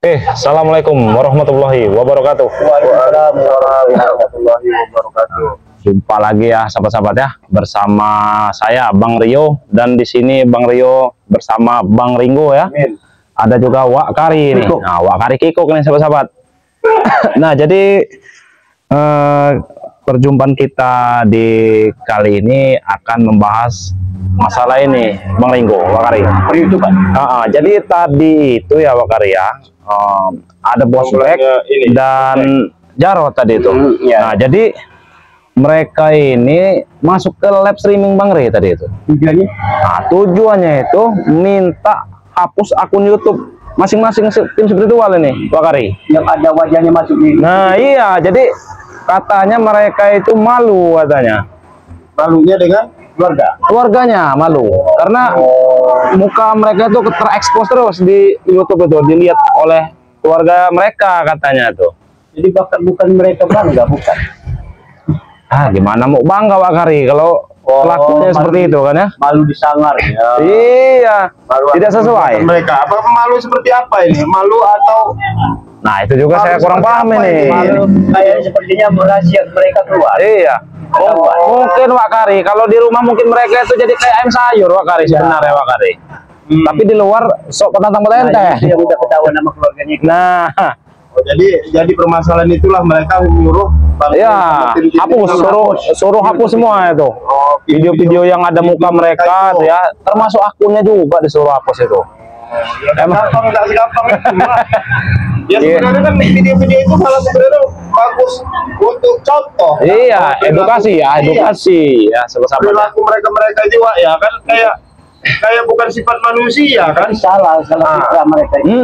Assalamualaikum warahmatullahi wabarakatuh. Waalaikumsalam warahmatullahi wabarakatuh. Jumpa lagi ya sahabat-sahabat ya, bersama saya Bang Rio, dan di sini Bang Rio bersama Bang Ringo ya. Amin. Ada juga Wak Kari nih. Nah, Wak Kari Kiko nih sahabat-sahabat. Nah, jadi perjumpaan kita di kali ini akan membahas masalah ini, Bang Ringo, Wak Kari. Itu kan. Jadi tadi itu ya Wak Kari ya, ada Bosbek dan Jarot tadi itu. Ya. Nah, jadi mereka ini masuk ke live streaming Bang Ri tadi itu. Tujuannya? Nah, tujuannya itu minta hapus akun YouTube masing-masing tim spiritual ini, Wak Kari. Yang ada wajahnya masuk di. Nah, iya, jadi katanya mereka itu malu katanya. Malunya dengan Keluarganya malu karena muka mereka itu terekspos terus di YouTube itu, dilihat oleh keluarga mereka katanya tuh. Jadi bukan mereka bangga, bukan. Gimana mau bangga Wak Kari kalau kelakuannya seperti itu kan ya? Malu disangar ya. Iya, Malu tidak sesuai. Mereka apa malu seperti apa ini? Malu atau Nah, itu juga saya kurang paham ini. Malu kayak sepertinya rahasia mereka keluar. Iya. Mungkin Wak Kari kalau di rumah mungkin mereka itu jadi kayak ayam sayur Wak Kari sebenarnya Wak Kari. Tapi di luar sok petantang-petenteng. Nah, itu yang udah ketahuan nama keluarganya. Nah, jadi permasalahan itulah mereka menyuruh iya, hapus, suruh hapus semua itu. Video-video yang ada muka mereka tuh ya, termasuk akunnya juga disuruh hapus itu. Gampang, nggak segampang itu. Ya sebenarnya kan video-video itu malah sebenarnya bagus untuk contoh. Iya, edukasi ya sama-sama. Perilaku mereka juga ya kan kayak bukan sifat manusia kan. Salah fitrah mereka itu.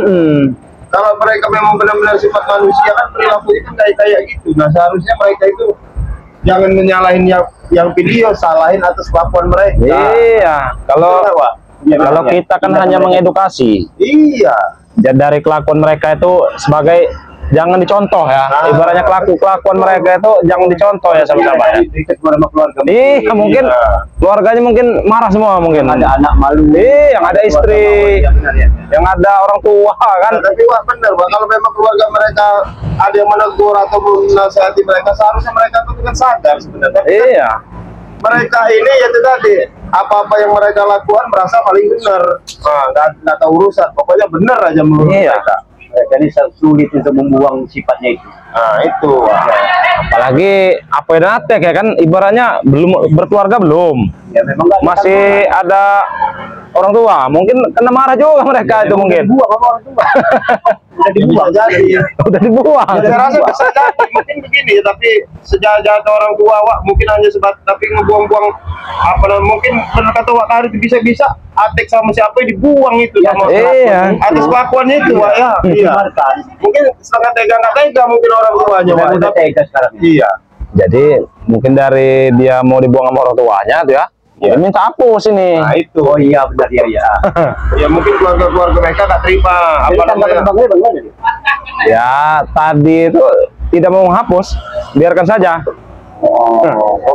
Kalau mereka memang benar-benar sifat manusia kan perilaku itu kayak gitu. Nah, seharusnya mereka itu jangan menyalahin yang video, salahin atas kelakuan mereka. Iya, kalau kita kan hanya mengedukasi. Iya. Dan dari kelakuan mereka itu sebagai jangan dicontoh ya. Ibaratnya kelakuan mereka itu jangan dicontoh ya sama-sama ya. Iya, mungkin keluarganya mungkin marah semua mungkin. Ada anak malu. Yang ada istri, yang ada orang tua kan. Tapi Wak, benar Wak, kalau memang keluarga mereka ada yang menegur atau menasihati mereka, seharusnya mereka itu kan sadar sebenarnya. Iya. Mereka ini ya itu tadi, apa-apa yang mereka lakukan merasa paling benar. Nggak tahu urusan, pokoknya benar aja menurut mereka. Mereka ini sulit untuk membuang sifatnya itu. Nah itu. Apalagi apa yang atek ya kan, ibaratnya belum berkeluarga belum. Ya memang masih ada orang tua, mungkin kena marah juga mereka itu mungkin. Dibuang sama orang tua. Udah dibuang jadi. Udah dibuang. Saya rasa bisa jadi mungkin begini, tapi sejak orang tua Wak mungkin hanya tapi ngebuang-buang apa namanya, mungkin benar kata Wak Kari itu bisa-bisa atek sama siapa dibuang itu Ya, sama atas kelakuannya itu Wak ya. Iya. Mungkin setengah tega nggak tega mungkin orang tuanya Wak. Udah tega sekarang. Iya. Jadi mungkin dari dia mau dibuang sama orang tuanya tuh ya. Dia minta hapus ini. Nah itu. Oh iya benar ya. Ya mungkin keluarga mereka nggak terima apa namanya. Ya tadi itu tidak mau menghapus, biarkan saja. Oh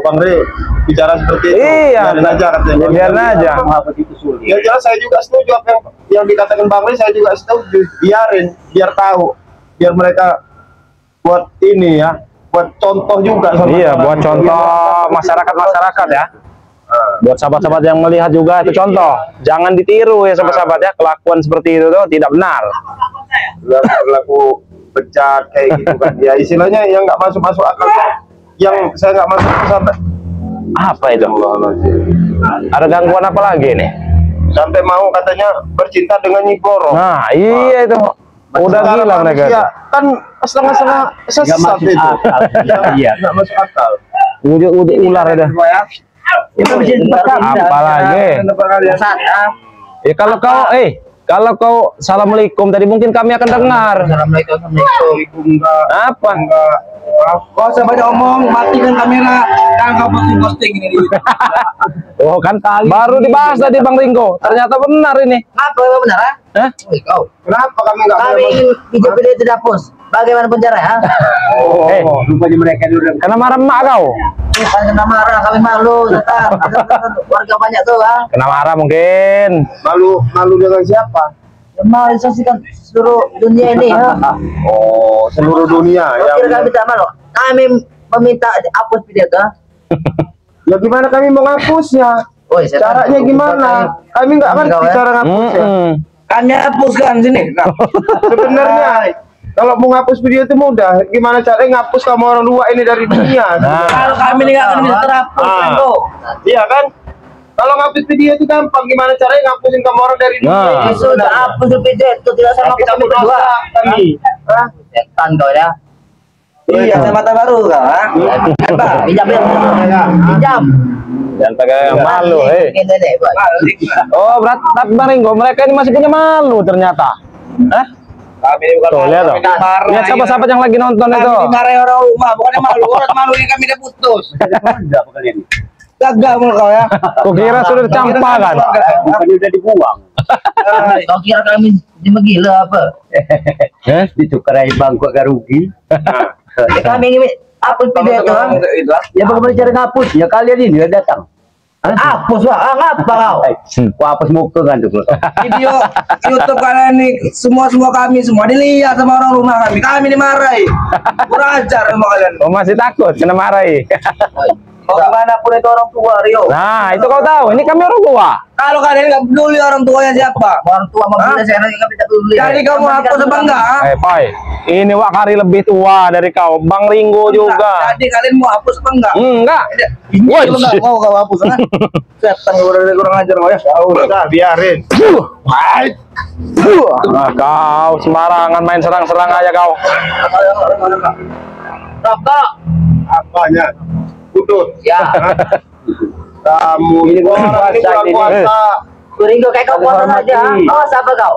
Bang Ri bicara seperti itu. Iya. Biarin aja katanya. Biarin aja. Menghapus itu sulit. Ya jelas saya juga setuju apa yang dikatakan Bang Ri, saya juga setuju. Biarin, biar tahu, biar mereka buat ini ya, buat contoh juga. Iya, buat contoh masyarakat ya. Buat sahabat-sahabat yang melihat juga itu contoh, jangan ditiru ya sahabat-sahabat ya, kelakuan seperti itu tuh tidak benar. Berlaku bejat kayak gitu kan, ya istilahnya yang nggak masuk akal, yang saya nggak masuk sampai apa itu? Ada gangguan apa lagi nih? Sampai mau katanya bercinta dengan Nyi Kloro. Nah iya itu udah gila mereka. Kan setengah-setengah sesat itu. Iya, nggak masuk akal. Udah ular ada. Itu bisa Apalagi ya kalau kau assalamualaikum tadi mungkin kami akan dengar. Assalamualaikum. Apa? Kau sebanyak omong, matikan kamera, kan kau posting ini. Oh kan baru dibahas tadi Bang Ringo. Ternyata benar ini. Apa benar? Hah? Kenapa kami nggak? Kami ingin video itu dihapus. Bagaimana penjara ya? Rupanya mereka dulu. Kena marah emak kau. Kena marah, kami malu. Warga banyak tuh kan. Kena marah mungkin. Malu dengan siapa? merealisasikan seluruh dunia ini ya. Oh, seluruh dunia ya. Kira kami tak malu. Kami meminta hapus video itu. Ya gimana kami mau ngapusnya? Woi, Caranya gimana? Kami nggak ngerti cara ngapusnya. Kami hapuskan sini. Sebenarnya kalau mau ngapus video itu mudah. Gimana caranya ngapus kamu orang dua ini dari dunia? Kalau kami ini nggak akan bisa terhapus kan tuh. Iya kan? Kalau ngapus video itu gampang. Gimana caranya ngapusin kamu orang dari dunia? Sudah hapus video itu tidak sama Kita kami berdua. berdosa kami. Hah? Setan kau ya. Iya. Kacamata baru kau, ha? Pinjam ya. Pinjam. Jangan pakai yang malu, Ini deh, boy. Oh, berat, tapi Bang Ringo, mereka ini masih punya malu ternyata. Hah? Kami ini bukan Tuh, lihat kami dong. marah, Lihat sahabat-sahabat yang lagi nonton itu. Kami dimarahi orang rumah, bukannya malu. Orang malu ini kami udah putus. Gagal mulu kau ya. Kukira sudah dicampakkan. Bukan udah dibuang. Kau kira kami gila apa? Ditukarai bangku agak rugi. Kami ingin hapus video itu. Ya bagaimana cara ngapus? Ya kalian ini udah datang. Hapus lah, ngapa kau? Kau hapus muka kan tuh. Video YouTube kalian nih semua kami semua dilihat sama orang rumah kami dimarahi, kurang ajar sama kalian. Oh, masih takut kena marahi. Mau gimana pun itu orang tua Rio. Nah, itu kau tahu, ini kami orang tua. Kalau kalian nggak peduli orang tuanya siapa, Orang tua menggila saya nanti kami tak peduli. jadi kamu hapus apa enggak? Ha? Pai, ini Wak Kari lebih tua dari kau, Bang Ringo juga. Jadi kalian mau hapus apa enggak? Enggak. Ini Woi, lu nggak mau kau hapus kan? Setan kurang ajar kau ya. Udah biarin. Nah, kau sembarangan main serang-serang aja kau. Rokok. Apanya? Udut. Ya. Kamu ini puasa. Ringo kayak kau puasa saja. Awas apa kau?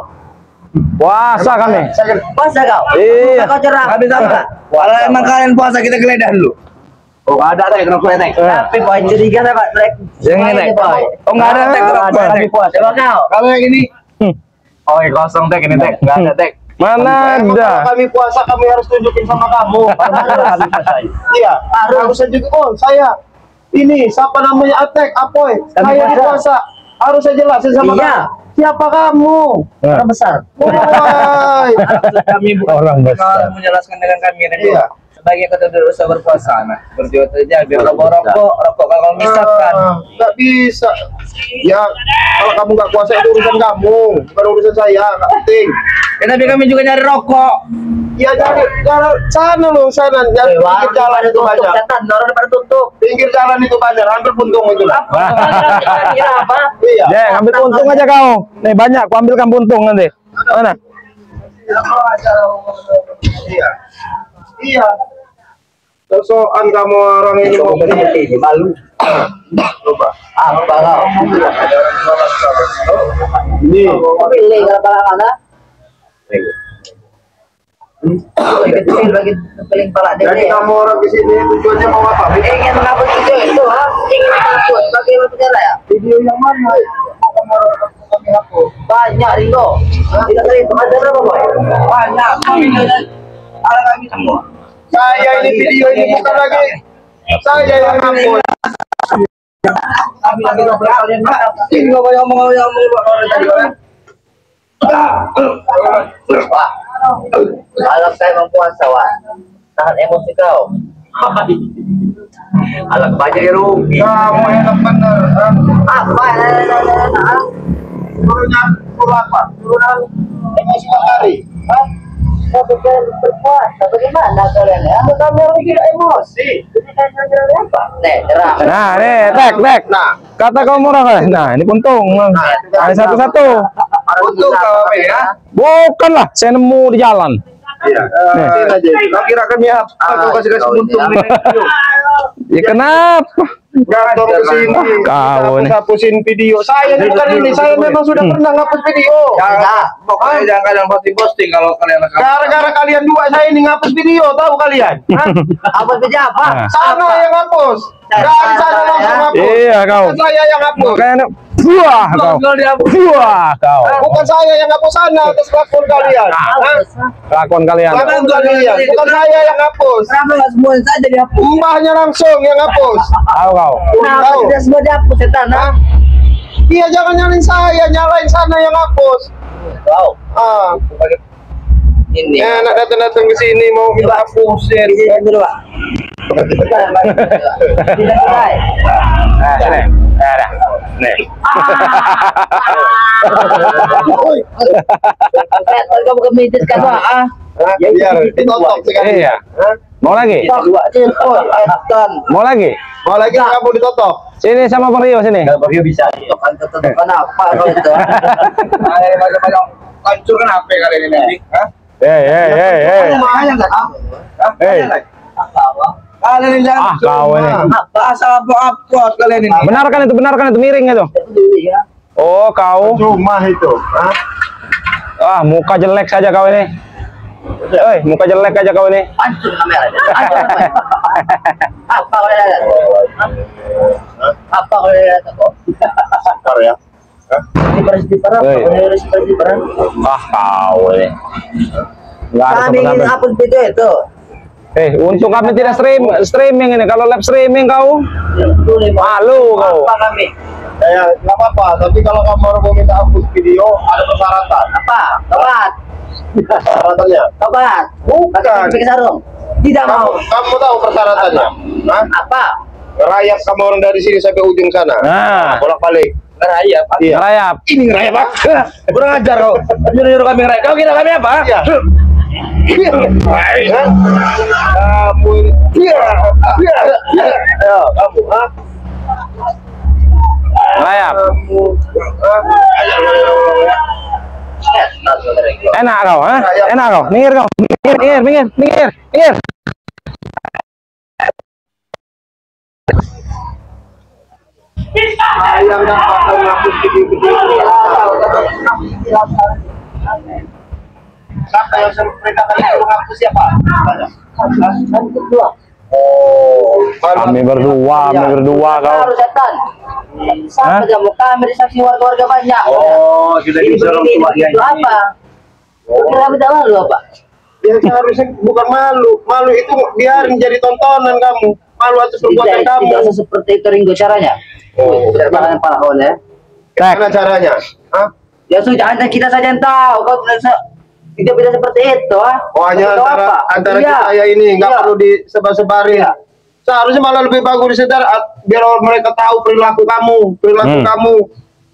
Puasa kami. Puasa kau. Iya. Kau cerah. Habis apa? Kalau emang kalian puasa kita geledah dulu. Oh, ada rokok nek. Tapi boy curiga sama Black. Yang ini nek. boy. Oh nggak ada tek rokok Kami tek. puasa. Coba kau. Kalau yang ini, Oh, kosong tek ini tek. Enggak ada tek. Mana Kalau ada? kami puasa kami harus tunjukin sama kamu. Iya, harus tunjukin. Oh, saya ini siapa namanya Atek, Apoy. Saya di puasa. Harus saya jelasin sama Iya. kamu. Siapa kamu? Orang besar. Woi. kami Orang besar. kalau menjelaskan dengan kami dan Iya. sebagai kata berusaha berpuasa, nah berjuang saja biar rokok kalau misalkan. Nggak bisa. Ya, kalau kamu nggak puasa itu urusan kamu, bukan urusan saya. Nggak penting. Ya tapi kami juga nyari rokok. Ya jadi jalan sana loh, sana. Jangan pinggir jalan itu tutup. banyak. Setan, orang depan tutup. Pinggir jalan itu banyak, hampir buntung itu lah. Kira apa? Iya. Dek, ambil puntung aja kau. Nih banyak, aku ambilkan puntung nanti. Mana? Iya. Iya. Sosokan kamu orang ini mau Malu. coba. Apa kau? Ini. Pilih kalau mana? Bagi kecil, bagi pilih kepala Jadi dia. kamu orang di sini tujuannya mau apa? Ingin menghapus video itu, ha? Ingin menghapus. Bagaimana penjara ya? Video yang mana? Kamu orang kami hapus. Banyak Ringo. Tidak sering ada berapa boy? Banyak kami ada kami semua. Saya ini video ini bukan lagi saya yang hapus. Kami lagi ngobrol kalian. Ini nggak boleh ngomong orang tadi orang. Wah, kalau saya mempuasa, wah, tahan emosi kau. Alat banyak yang rugi. Kamu enak bener. Apa? Suruh apa? Suruh emosi sekali. Hah? Kau berpuasa, bagaimana kalian ya? Kami orang tidak emosi. Nih, cerah. Nah, nih, tek. Nah, Kata kau murah kan? Nah, ini puntung. Ada satu-satu. untung kalau ya. Bukan lah, saya nemu di jalan. Iya. Sini aja. Kau kira kami apa? Kau kasih untung nih. Ya kenapa? Gator ke sini. Kau nih. Hapusin video. Saya bukan ini. Saya memang sudah pernah ngapus video. Pokoknya jangan kalian posting kalau kalian Gara-gara kalian dua saya ini ngapus video, tahu kalian? Hah? Apa kerja apa? Sana yang ngapus. Dari sana langsung ngapus. Iya, kau. Bukan saya yang ngapus. Kayaknya buah kau. Buah kau. Bukan saya yang ngapus sana atas kelakuan kalian. Hah? Kelakuan kalian. Kelakuan kalian. Bukan saya yang ngapus. kenapa nggak semuanya saja dihapus? Mbahnya langsung yang ngapus. Tahu kau. Tahu. Tidak semua dihapus setan, ha? Iya, jangan nyalain saya, nyalain sana yang ngapus. Kau. Ini Ini. anak datang ke sini mau minta hapusin. Ini dulu, Pak. Tidak selesai. Nah, sini. Dah. Nih. Kalau kamu kemijit kan, Pak? Ya, biar ditotok sekali. Iya. Mau lagi? Mau lagi? Mau lagi kamu ditotok. Sini sama Bang Rio sini. Kalau Rio bisa. Kenapa kalau itu? Macam-macam hancurkan HP kalian ini nanti. Hah? Lumayan kan? Kalian ini jangan Kau ini. asal apa kalian ini. Benarkan itu miring itu. Oh, kau. Cuma itu. Muka jelek saja kau ini. Muka jelek aja kau ini. Hancur kameranya. Apa kalau lihat? Apa kalau lihat kok? Bentar ya. Ini berisi perang. Berisi perang. Kau ini. Enggak ada Kami ingin sampai. upload video itu. Untung kami tidak streaming ini. Kalau live streaming kau malu kau. Apa kami? Ya, nggak apa-apa. Tapi kalau kamu mau minta hapus video, ada persyaratan. Apa? Tobat. Persyaratannya. Tobat. Bukan. Pakai sarung. Tidak mau. Kamu tahu persyaratannya? Hah? Apa? Ngerayap kamu orang dari sini sampai ujung sana. Nah, Bolak-balik. Ngerayap. Iya. rayap. Ini ngerayap apa? Kurang ajar kau. Nyuruh-nyuruh kami ngerayap. Kau kira kami apa? Iya. Hah? Kamu ini. Ayo, kamu. Hah? Rayap. Kamu. Hah? Enak kau, ha? Enak kau. Minggir kau. Minggir. Yang dapat menghapus video-video. Siapa yang perintahkan itu menghapus siapa? Oh, Kami berdua kau. Harus setan. Sampai kamu kami disaksi warga-warga banyak. Oh, sudah Ini disuruh begini, tua itu apa? Kira tidak malu apa? Ya seharusnya bukan malu itu biarin jadi tontonan kamu. Malu atas perbuatan kamu. Tidak usah seperti itu Ringo caranya. Oh, Jangan parahon ya. Gimana caranya? Hah? Ya sudah hanya kita saja yang tahu. Kau tidak bisa seperti itu, ah. Oh, hanya Tahu antara Iya. kita ya ini nggak Iya. perlu disebar-sebarin. Iya. Seharusnya malah lebih bagus disedar biar mereka tahu perilaku kamu,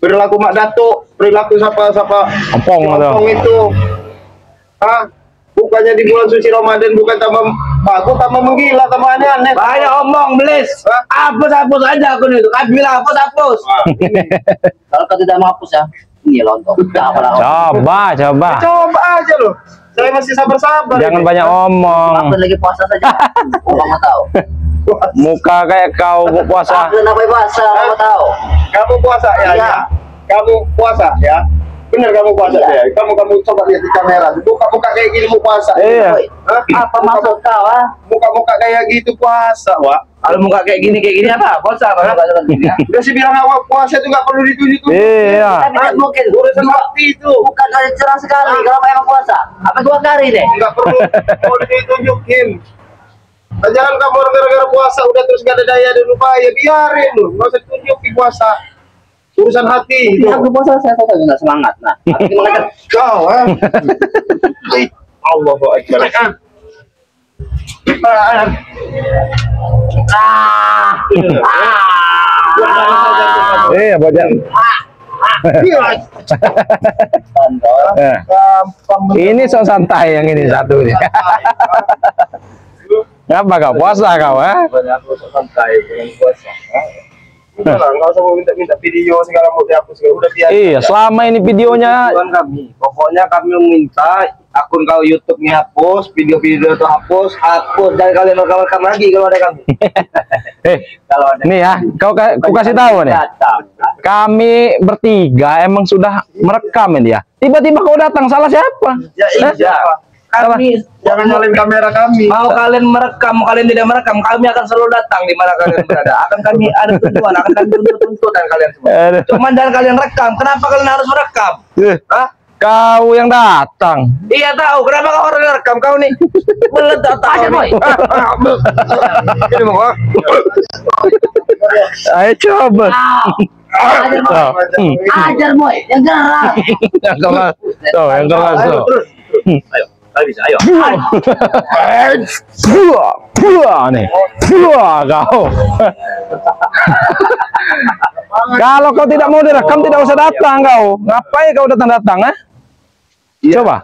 perilaku Mak Datuk, perilaku siapa Ompong itu. Hah? Bukannya di bulan suci Ramadan bukan tambah bagus, tambah menggila, tambah aneh-aneh. Banyak omong, belis. Hapus aja akun itu. Kami bilang hapus. Kalau kau tidak mau hapus ya, ini lontong. Jangan apa-apa. Coba. Coba aja loh. Saya masih sabar-sabar. Jangan ini. banyak omong. Aku lagi puasa saja. Kamu tahu. Muka kayak kau puasa. Aku kenapa puasa? Kamu tahu. Kamu puasa ya? Iya. Ya. Kamu puasa ya? Bener kamu puasa Iya. ya? Kamu coba lihat di kamera. Muka kayak gini mau puasa. Iya. Hah? Apa maksud kau, ah? Muka kayak gitu puasa, Wak. Kalau muka kayak gini apa? Puasa apa? Udah sih bilang awak puasa itu nggak perlu ditunjuk. Iya. Tapi tidak mungkin. Urusan waktu itu. Bukan ada cerah sekali kalau memang puasa. Apa 2 kali deh? Nggak perlu mau ditunjukin. Jangan kamu gara-gara puasa udah terus gak ada daya dan upaya, biarin lu, nggak usah ditunjukin puasa. Urusan hati itu. Ini aku puasa saya kok nggak semangat. Nah, aku mengajak Kau, Allahu Akbar. Iya, bocah. Gampang. Ini sok santai yang ini satu ini. Ngapa kau puasa kau, ha? Aku santai dengan puasa. Udah lah, nggak usah mau minta video segala mau dihapus, udah biasa. Iya, selama ini videonya Tuan kami, pokoknya kami meminta akun kau YouTube-nya hapus, video-video itu hapus, dan kalian rekam lagi kalau ada kami. Kalau ada nih ya, kau kasih tahu nih. datang. Kami bertiga emang sudah merekam ini ya. Tiba-tiba kau datang, salah siapa? Ya iya. Kami Jangan nyalain kamera kami. mau kalian merekam, mau kalian tidak merekam, kami akan selalu datang di mana kalian berada. Akan kami ada tujuan, akan kami tuntut-tuntutan kalian semua. Aduh. Cuman jangan kalian rekam. Kenapa kalian harus merekam? Hah? Kau yang datang. Iya tahu. Kenapa kau orang rekam kau nih? Meledak tahu. Aja, boy. Ini mau Ayo coba. Ajar boy, yang gerak. Yang keras. Tuh, yang keras tuh. Ayo, kalian bisa, ayo. Nih. Kau. Kalau kau tidak mau direkam, tidak usah datang kau. Ngapain kau datang-datang, ah? Coba.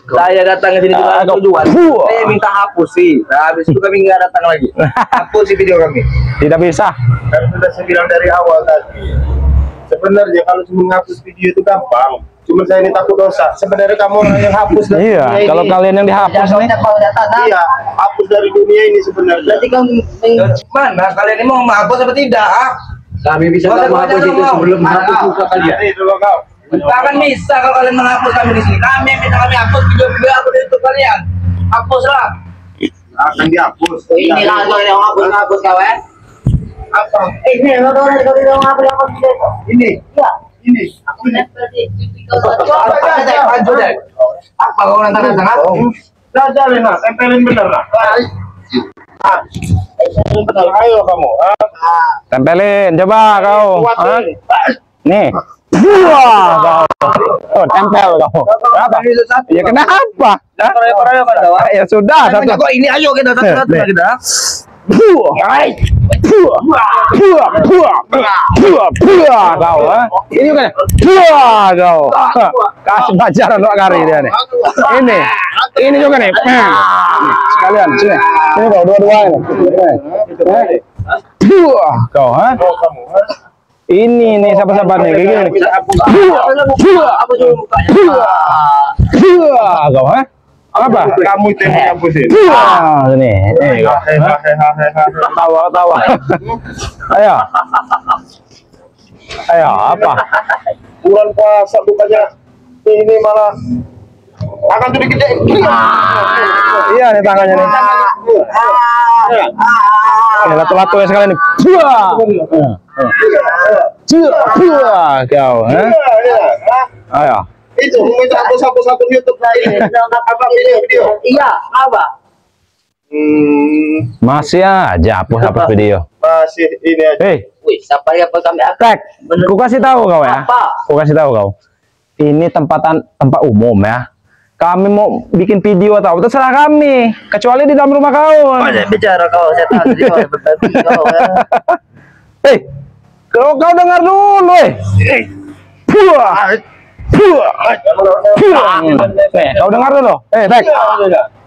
Saya datang ke sini juga ada tujuan. Saya minta hapus sih. Nah, habis itu kami nggak datang lagi. Hapus sih video kami. Tidak bisa. Kan sudah saya bilang dari awal tadi. Sebenarnya kalau cuma menghapus video itu gampang. Cuma saya ini takut dosa. Sebenarnya kamu orang yang hapus dari Iya, dunia kalau ini. kalian yang dihapus nih. Iya, hapus dari dunia ini sebenarnya. Berarti kamu Mana kalian ini mau menghapus apa tidak? kami bisa menghapus itu sebelum hapus muka kalian. Ini dulu kau. Bahkan bisa kalau kalian menghapus kami di sini. Kami minta kami hapus video-video aku di YouTube kalian. Hapuslah. Akan dihapus. Ini kalau yang hapus kawan. Apa? Ini lo orang hapus. Ini. Iya. Ini. Aku nempel di tipikal Maju deh. Apa kau nantang-nantang aku? Nah, Lena, tempelin bener lah. Bener, ayo kamu. Tempelin, coba kau. Hah? Nih. Wah, kau. Oh, tempel kau. Kenapa? Ya kenapa? Hah? Ya sudah, satu. Kok ini ayo kita satu-satu Nih. kita. Kau, ha? Ini kan? Kau. Kasih pelajaran dua kali dia nih. Ini juga nih. Sekalian sini. Ini kau dua-dua ini. Kau, ha? Ini nih sahabat-sahabat nih, kayak gini. Kau, ha? Apa? Kamu itu yang menghapusin. Ini kau. Tawa. Ayo. Ayo, apa? Bulan puasa bukannya ini malah akan jadi gede. Iya nih tangannya nih. Latu-latu ya sekali nih. Kau, ha? Ayo. Itu minta hapus YouTube lain. Apa video? Iya, apa? Masih aja hapus video. Masih ini aja. Hei, Wih, siapa yang kami akan? Tek, ku kasih tahu kau ya. Apa? Ku kasih tahu kau. Ini tempat umum ya. Kami mau bikin video atau terserah kami, kecuali di dalam rumah kau. Bicara kau, saya tahu dia berarti kau. Hei, kau dengar dulu, kau dengar dulu. Tek.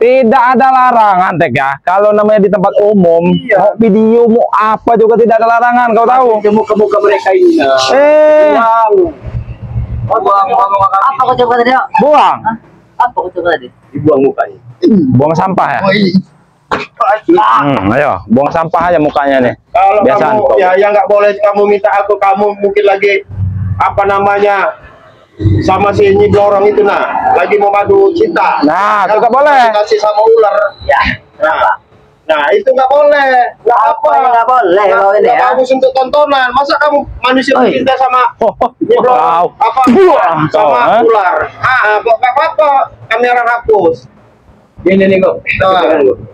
Tidak ada larangan, Tek ya. Kalau namanya di tempat umum, mau video mau apa juga tidak ada larangan, kau tahu. Muka-muka mereka ini. Apa kau coba tadi? Buang. Apa kau coba tadi? Dibuang mukanya. Buang sampah ya. Ayo, buang sampah aja mukanya nih. Kalau Biasaan kamu kau. ya yang nggak boleh kamu minta aku, kamu mungkin lagi apa namanya sama si Nyi Blorong itu lagi mau madu cinta. Nah, itu nggak boleh. Kasih sama ular. Ya. Nah itu nggak boleh. Nggak apa? Nggak boleh kalau ini Nggak ya. bagus untuk tontonan. Masa kamu manusia Oi. cinta sama Nyi Wow. Blorong? Apa? Kau, Sama ha? ular. Kok nggak apa-apa? Kami orang hapus. Ini nih kok.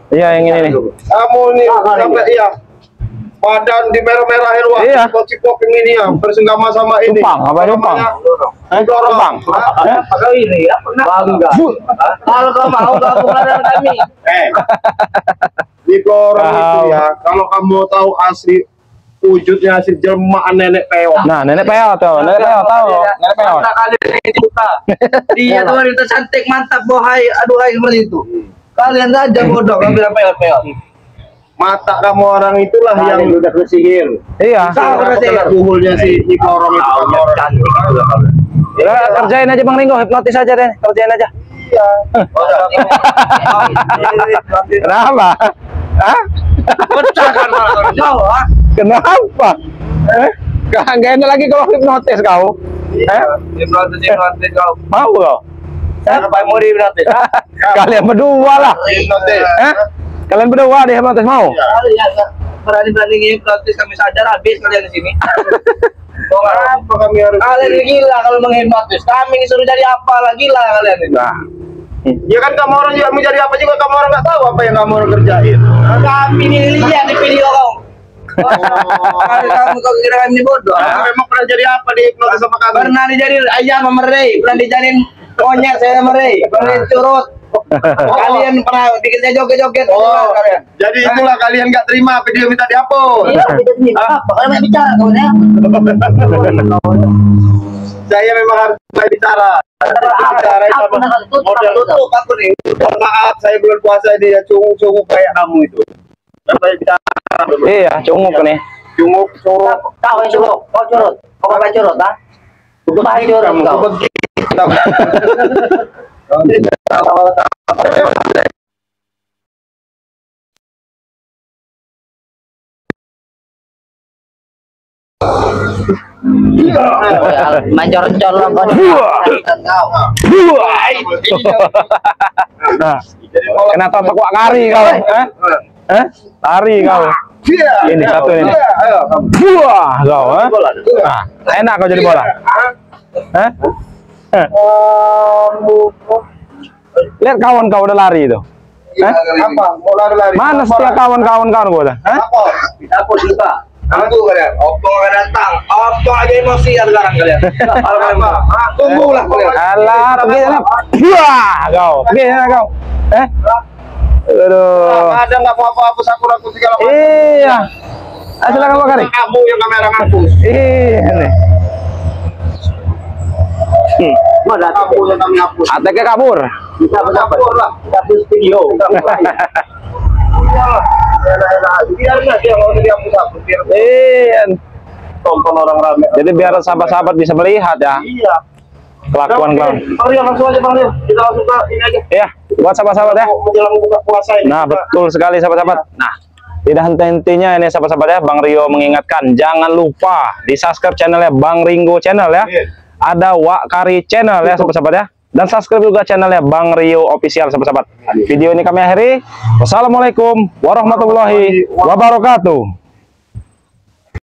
Iya, yang ini nih. Kamu nih sampai iya. Badan di merah-merahin wah. Iya. Cipok ini ya bersenggama sama ini. Numpang, apa numpang? Numpang. Kalau ini apa bangga. Kalau kau mau gabung dengan kami. Di Blorong itu Tahu. ya. Kalau kamu tahu asli wujudnya asli jelmaan nenek peot. Nah, nenek peo tuh. Nenek peo tahu. Nenek peo. Mata kalian ini buta. Dia tuh wanita cantik mantap bohai aduhai seperti itu. Kalian saja bodoh kau bilang peot-peot. Mata kamu orang itulah yang udah tersihir. Iya. kena buhulnya si Nyi Blorong itu kamu orang. Udah, kerjain aja Bang Ringo, hipnotis aja deh. Kerjain aja. Iya. Kenapa? Hah? Pecah kan malah jauh ah. Kenapa? Gak enak lagi kalau hipnotis kau. Hipnotis kau. Mau kau? Sampai mau hipnotis. Kalian berdua lah. Hipnotis. Kalian berdua deh hipnotis mau? Kalian berani-berani hipnotis kami sadar habis kalian di sini. Apa kami harus? Kalian ini gila kalau menghipnotis. Kami disuruh jadi apa lah gila kalian ini. Nah, Ya kan kamu orang juga menjadi apa juga kamu orang nggak tahu apa yang kamu orang kerjain. Kami ini lihat di video kau. Kamu kau kira kami bodoh? Memang pernah jadi apa di hipnotis sama kami? Pernah dijadi ayam sama Rey, pernah dijadiin monyet saya sama Rey, pernah curut. Kalian pernah bikin saya joget-joget. Oh, jadi itulah kalian nggak terima video minta dihapus. Iya, kita ini apa? Kalau nggak bicara kau ya. Saya memang harus mulai bicara. Bicara Aku sama nak tutup, model tutup. aku nih. Maaf, saya bulan puasa ini ya cunguk kayak kamu itu. Sampai bicara. Iya, cunguk nih. Cunguk. Kau yang curut, kau curut. Kau apa curut, ah? Bahaya curut kau. Mancor-cor lah kau. Nah, kenapa kuak kari kau? Lari kau. Ini satu ini. Wah, kau. Nah, enak kau jadi bola. Lihat kawan kau udah lari itu. Apa? Mau lari-lari? Mana setiap kawan-kawan kau udah? Aku suka. Aku kalian, opong akan datang. Opong aja emosian sekarang kalian. Tunggulah kalian. Alah, pergi sana. Wah, kau. Pergi sana kau. Aduh. Ada nggak mau apa-apa aku segala macam. Iya. Silakan Pak Kari. Kamu yang kamera ngapus. Iya nih. Mana kamu yang kami hapus? ATK kabur. Kita kabur lah. Kita hapus video. Biarlah dia mau dihapus. Iya. Tonton orang rame. Jadi biar sahabat-sahabat bisa melihat ya Iya. kelakuan kau. Bang Rio, langsung aja Bang Rio. Kita langsung ke ini aja. Iya, buat sahabat-sahabat ya. Mau menjelang buka puasa ini. Nah, betul sekali sahabat-sahabat. Nah, tidak henti-hentinya ini sahabat-sahabat ya, Bang Rio mengingatkan jangan lupa di subscribe channelnya Bang Ringo channel ya. Ada Wak Kari channel ya sahabat-sahabat ya. Dan subscribe juga channelnya Bang Rio official sahabat-sahabat. Video ini kami akhiri. Wassalamualaikum warahmatullahi wabarakatuh.